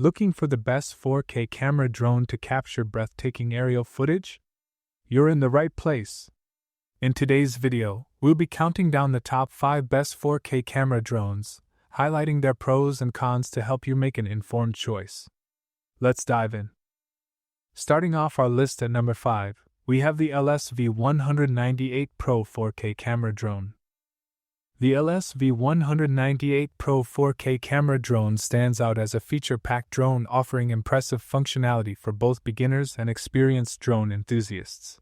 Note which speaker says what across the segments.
Speaker 1: Looking for the best 4K camera drone to capture breathtaking aerial footage? You're in the right place. In today's video, we'll be counting down the top 5 best 4K camera drones, highlighting their pros and cons to help you make an informed choice. Let's dive in. Starting off our list at number 5, we have the V198 Pro 4K camera drone. The V198 Pro 4K camera drone stands out as a feature-packed drone offering impressive functionality for both beginners and experienced drone enthusiasts.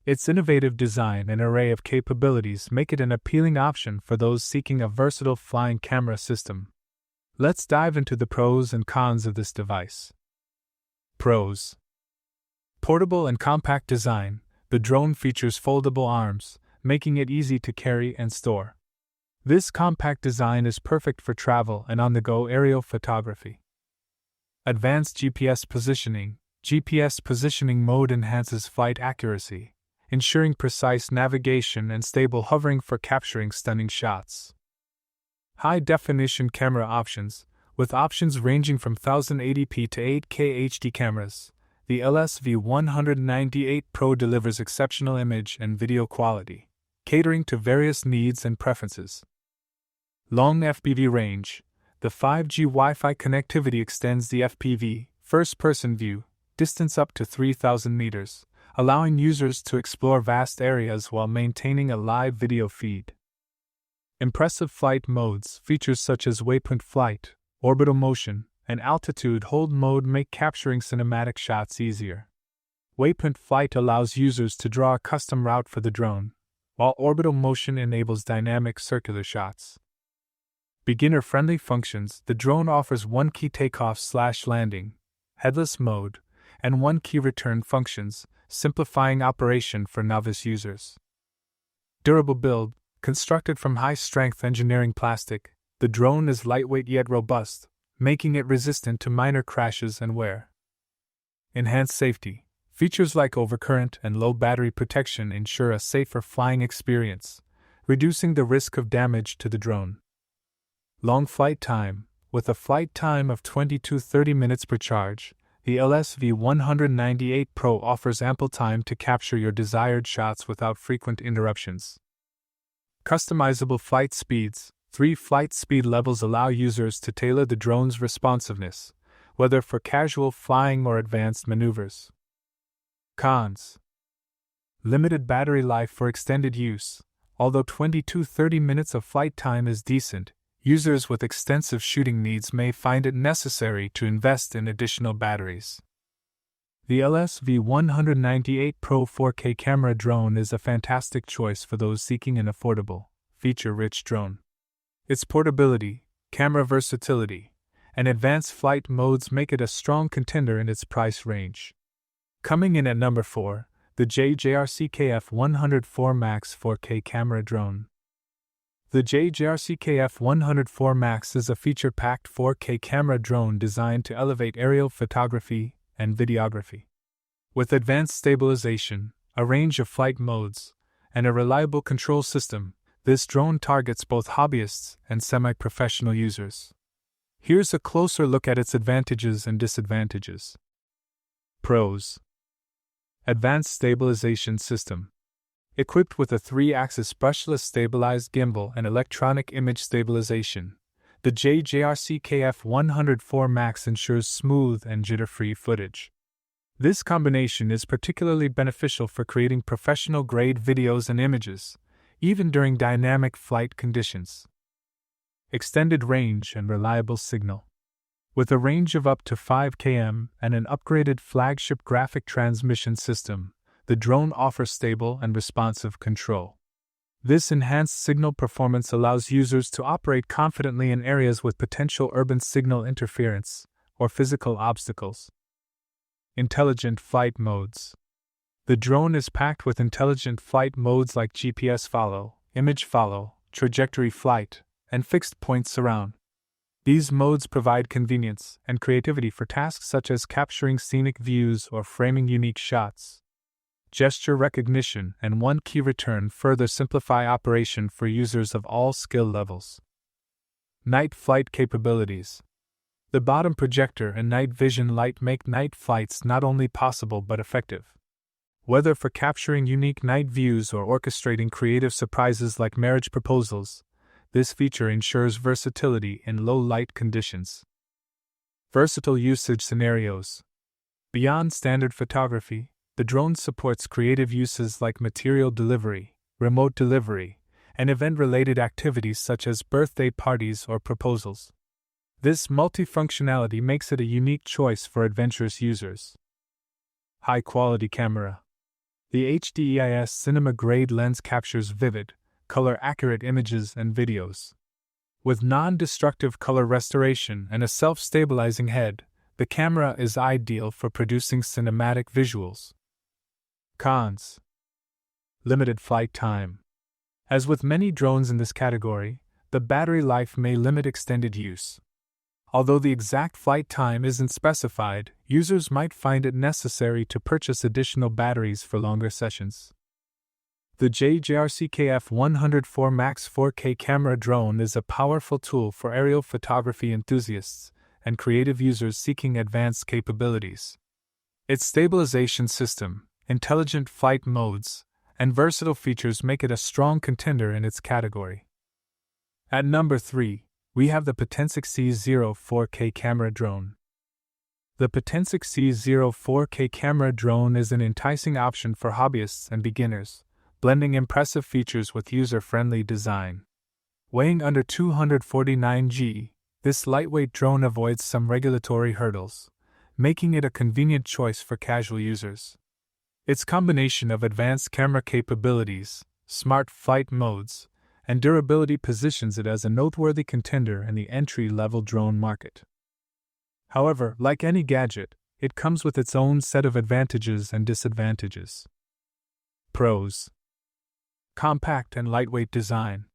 Speaker 1: Its innovative design and array of capabilities make it an appealing option for those seeking a versatile flying camera system. Let's dive into the pros and cons of this device. Pros: portable and compact design. The drone features foldable arms, making it easy to carry and store. This compact design is perfect for travel and on-the-go aerial photography. Advanced GPS positioning. GPS positioning mode enhances flight accuracy, ensuring precise navigation and stable hovering for capturing stunning shots. High-definition camera options. With options ranging from 1080p to 8K HD cameras, the V198 Pro delivers exceptional image and video quality, catering to various needs and preferences. Long FPV range. The 5G Wi-Fi connectivity extends the FPV, first-person view, distance up to 3,000 meters, allowing users to explore vast areas while maintaining a live video feed. Impressive flight modes. Features such as waypoint flight, orbital motion, and altitude hold mode make capturing cinematic shots easier. Waypoint flight allows users to draw a custom route for the drone, while orbital motion enables dynamic circular shots. Beginner-friendly functions. The drone offers one key takeoff/landing, headless mode, and one key return functions, simplifying operation for novice users. Durable build. Constructed from high-strength engineering plastic, the drone is lightweight yet robust, making it resistant to minor crashes and wear. Enhanced safety. Features like overcurrent and low battery protection ensure a safer flying experience, reducing the risk of damage to the drone. Long flight time. With a flight time of 20 to 30 minutes per charge, the V198 Pro offers ample time to capture your desired shots without frequent interruptions. Customizable flight speeds. 3 flight speed levels allow users to tailor the drone's responsiveness, whether for casual flying or advanced maneuvers. Cons: limited battery life for extended use. Although 20 to 30 minutes of flight time is decent, users with extensive shooting needs may find it necessary to invest in additional batteries. The V198 Pro 4K camera drone is a fantastic choice for those seeking an affordable, feature-rich drone. Its portability, camera versatility, and advanced flight modes make it a strong contender in its price range. Coming in at number 4, the JJRC KF104 Max 4K camera drone. The JJRC KF104 Max is a feature-packed 4K camera drone designed to elevate aerial photography and videography. With advanced stabilization, a range of flight modes, and a reliable control system, this drone targets both hobbyists and semi-professional users. Here's a closer look at its advantages and disadvantages. Pros: advanced stabilization system. Equipped with a 3-axis brushless stabilized gimbal and electronic image stabilization, the JJRC KF104 Max ensures smooth and jitter-free footage. This combination is particularly beneficial for creating professional-grade videos and images, even during dynamic flight conditions. Extended range and reliable signal. With a range of up to 5 km and an upgraded flagship graphic transmission system, the drone offers stable and responsive control. This enhanced signal performance allows users to operate confidently in areas with potential urban signal interference or physical obstacles. Intelligent flight modes. The drone is packed with intelligent flight modes like GPS follow, image follow, trajectory flight, and fixed point surround. These modes provide convenience and creativity for tasks such as capturing scenic views or framing unique shots. Gesture recognition and one key return further simplify operation for users of all skill levels. Night flight capabilities. The bottom projector and night vision light make night flights not only possible but effective. Whether for capturing unique night views or orchestrating creative surprises like marriage proposals, this feature ensures versatility in low light conditions. Versatile usage scenarios. Beyond standard photography, the drone supports creative uses like material delivery, remote delivery, and event-related activities such as birthday parties or proposals. This multifunctionality makes it a unique choice for adventurous users. High-quality camera. The HDIS cinema-grade lens captures vivid, color-accurate images and videos. With non-destructive color restoration and a self-stabilizing head, the camera is ideal for producing cinematic visuals. Cons. Limited flight time. As with many drones in this category, the battery life may limit extended use. Although the exact flight time isn't specified, users might find it necessary to purchase additional batteries for longer sessions. The JJRC KF104 Max 4K camera drone is a powerful tool for aerial photography enthusiasts and creative users seeking advanced capabilities. Its stabilization system, intelligent flight modes, and versatile features make it a strong contender in its category. At number 3, we have the Potensic C0 4K camera drone. The Potensic C0 4K camera drone is an enticing option for hobbyists and beginners, blending impressive features with user-friendly design. Weighing under 249 g, this lightweight drone avoids some regulatory hurdles, making it a convenient choice for casual users. Its combination of advanced camera capabilities, smart flight modes, and durability positions it as a noteworthy contender in the entry-level drone market. However, like any gadget, it comes with its own set of advantages and disadvantages. Pros. Compact and lightweight design.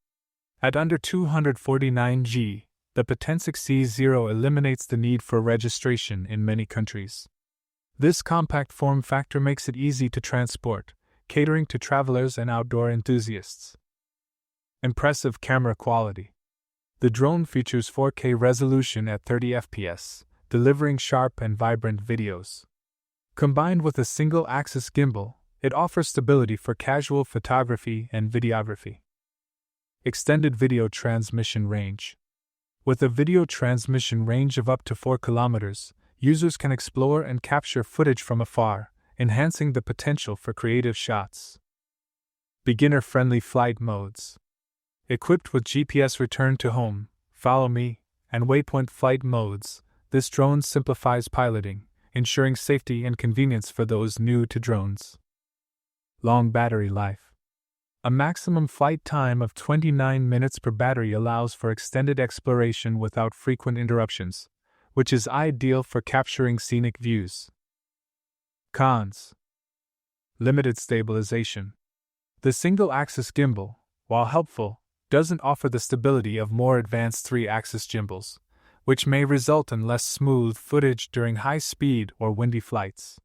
Speaker 1: At under 249 g, the Potensic C0 eliminates the need for registration in many countries. This compact form factor makes it easy to transport, catering to travelers and outdoor enthusiasts. Impressive camera quality. The drone features 4K resolution at 30 fps, delivering sharp and vibrant videos. Combined with a single-axis gimbal, it offers stability for casual photography and videography. Extended video transmission range. With a video transmission range of up to 4 kilometers, users can explore and capture footage from afar, enhancing the potential for creative shots. Beginner-friendly flight modes. Equipped with GPS return to home, follow me, and waypoint flight modes, this drone simplifies piloting, ensuring safety and convenience for those new to drones. Long battery life. A maximum flight time of 29 minutes per battery allows for extended exploration without frequent interruptions, which is ideal for capturing scenic views. Cons. Limited stabilization. The single-axis gimbal, while helpful, doesn't offer the stability of more advanced 3-axis gimbals, which may result in less smooth footage during high-speed or windy flights.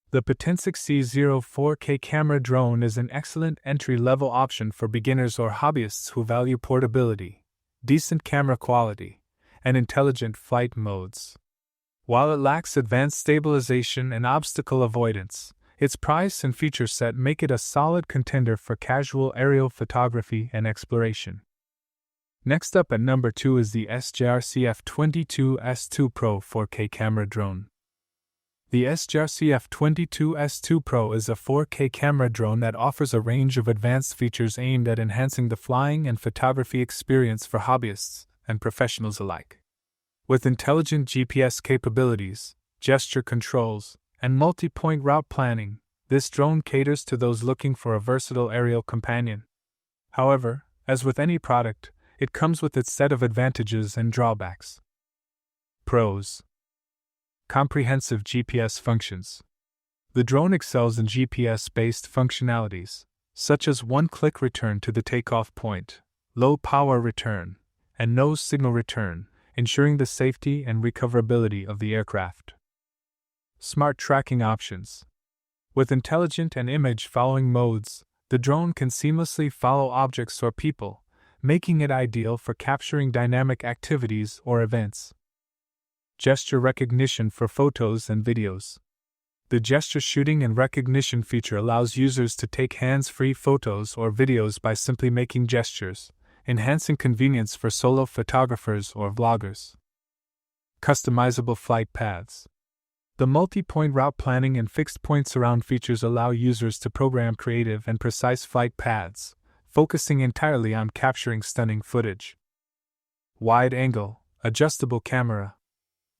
Speaker 1: The Potensic C0 4K camera drone is an excellent entry-level option for beginners or hobbyists who value portability, decent camera quality, and intelligent flight modes. While it lacks advanced stabilization and obstacle avoidance, its price and feature set make it a solid contender for casual aerial photography and exploration. Next up at number 2 is the Sjrc F22 S2 Pro 4K camera drone. The Sjrc F22 S2 Pro is a 4K camera drone that offers a range of advanced features aimed at enhancing the flying and photography experience for hobbyists and professionals alike. With intelligent GPS capabilities, gesture controls, and multi-point route planning, this drone caters to those looking for a versatile aerial companion. However, as with any product, it comes with its set of advantages and drawbacks. Pros. Comprehensive GPS functions. The drone excels in GPS-based functionalities, such as one-click return to the takeoff point, low-power return, and no-signal return, ensuring the safety and recoverability of the aircraft. Smart tracking options. With intelligent and image-following modes, the drone can seamlessly follow objects or people, making it ideal for capturing dynamic activities or events. gesture recognition for photos and videos. The gesture shooting and recognition feature allows users to take hands-free photos or videos by simply making gestures, enhancing convenience for solo photographers or vloggers. Customizable flight paths. The multi-point route planning and fixed-point surround features allow users to program creative and precise flight paths, focusing entirely on capturing stunning footage. Wide-angle, adjustable camera.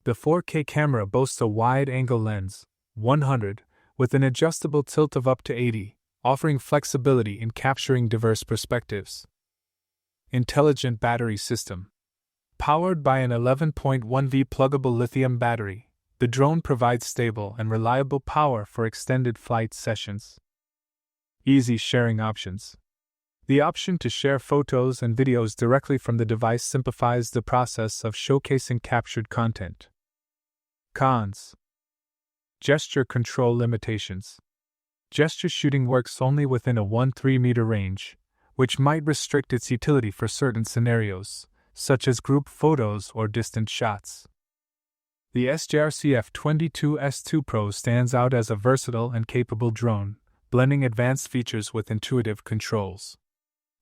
Speaker 1: The 4K camera boasts a wide-angle lens, 100, with an adjustable tilt of up to 80, offering flexibility in capturing diverse perspectives. Intelligent battery system. Powered by an 11.1V pluggable lithium battery, the drone provides stable and reliable power for extended flight sessions. Easy sharing options. The option to share photos and videos directly from the device simplifies the process of showcasing captured content. Cons. Gesture control limitations. Gesture shooting works only within a 1-3 meter range, which might restrict its utility for certain scenarios, such as group photos or distant shots. The Sjrc F22 S2 Pro stands out as a versatile and capable drone, blending advanced features with intuitive controls.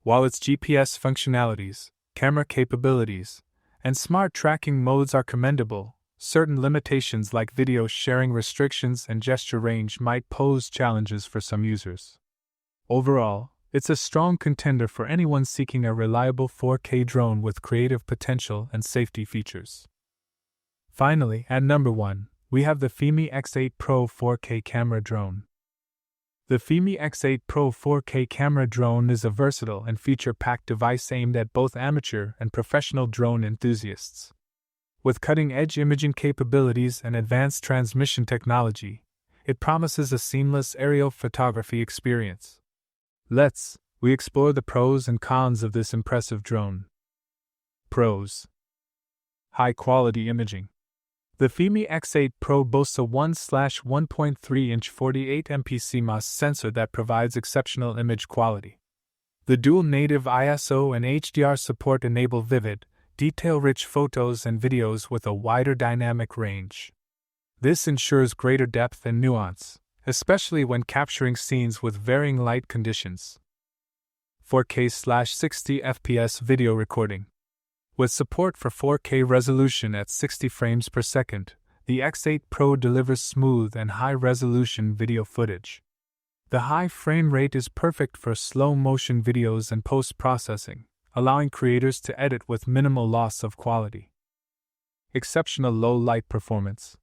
Speaker 1: While its GPS functionalities, camera capabilities, and smart tracking modes are commendable, certain limitations like video sharing restrictions and gesture range might pose challenges for some users. Overall, it's a strong contender for anyone seeking a reliable 4K drone with creative potential and safety features. Finally, at number 1, we have the Fimi X8 Pro 4K camera drone. The Fimi X8 Pro 4K camera drone is a versatile and feature-packed device aimed at both amateur and professional drone enthusiasts. With cutting-edge imaging capabilities and advanced transmission technology, it promises a seamless aerial photography experience. We explore the pros and cons of this impressive drone. Pros. High-quality imaging. The Fimi X8 Pro boasts a 1/1.3-inch 48MP CMOS sensor that provides exceptional image quality. The dual native ISO and HDR support enable vivid, detail-rich photos and videos with a wider dynamic range. This ensures greater depth and nuance, especially when capturing scenes with varying light conditions. 4K/60 FPS video recording. With support for 4K resolution at 60 frames per second, the X8 Pro delivers smooth and high-resolution video footage. The high frame rate is perfect for slow-motion videos and post-processing, allowing creators to edit with minimal loss of quality. Exceptional low-light performance.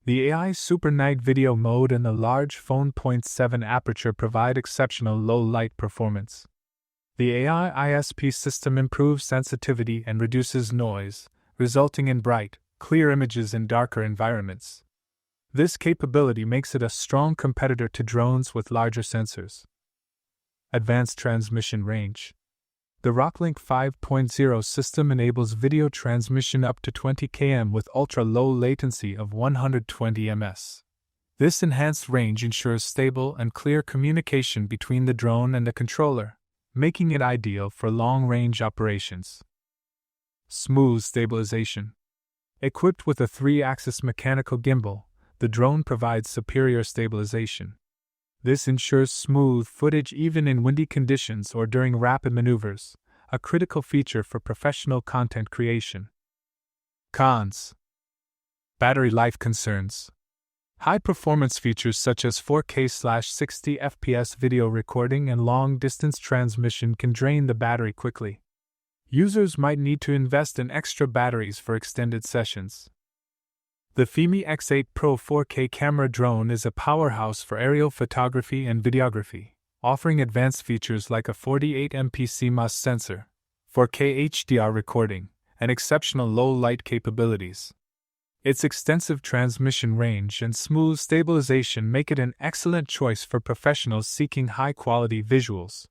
Speaker 1: The AI Super Night Video mode and the large f/.7 aperture provide exceptional low-light performance. The AI ISP system improves sensitivity and reduces noise, resulting in bright, clear images in darker environments. This capability makes it a strong competitor to drones with larger sensors. Advanced transmission range. The Rocklink 5.0 system enables video transmission up to 20 km with ultra-low latency of 120 ms. This enhanced range ensures stable and clear communication between the drone and the controller, making it ideal for long-range operations. Smooth stabilization. Equipped with a 3-axis mechanical gimbal, the drone provides superior stabilization. This ensures smooth footage even in windy conditions or during rapid maneuvers, a critical feature for professional content creation. Cons. Battery life concerns. High-performance features such as 4K/60 FPS video recording and long-distance transmission can drain the battery quickly. Users might need to invest in extra batteries for extended sessions. The Fimi X8 Pro 4K camera drone is a powerhouse for aerial photography and videography, offering advanced features like a 48MP CMOS sensor, 4K HDR recording, and exceptional low-light capabilities. Its extensive transmission range and smooth stabilization make it an excellent choice for professionals seeking high-quality visuals.